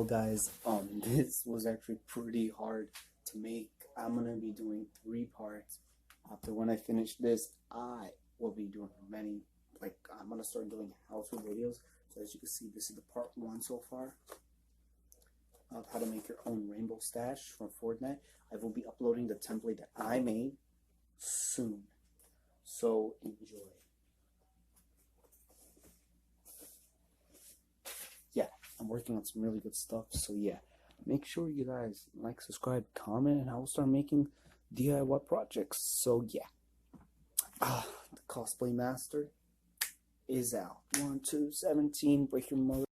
Well guys, this was actually pretty hard to make. I'm gonna be doing 3 parts. After when I finish this, I will be doing many, I'm gonna start doing how-to videos. So as you can see, this is the part 1 so far of how to make your own rainbow stash from Fortnite. I will be uploading the template that I made soon. So enjoy. Yeah, I'm working on some really good stuff, so yeah, make sure you guys like, subscribe, comment, and I will start making DIY projects. So yeah, the cosplay master is out. 1, 2, 17, break your mother.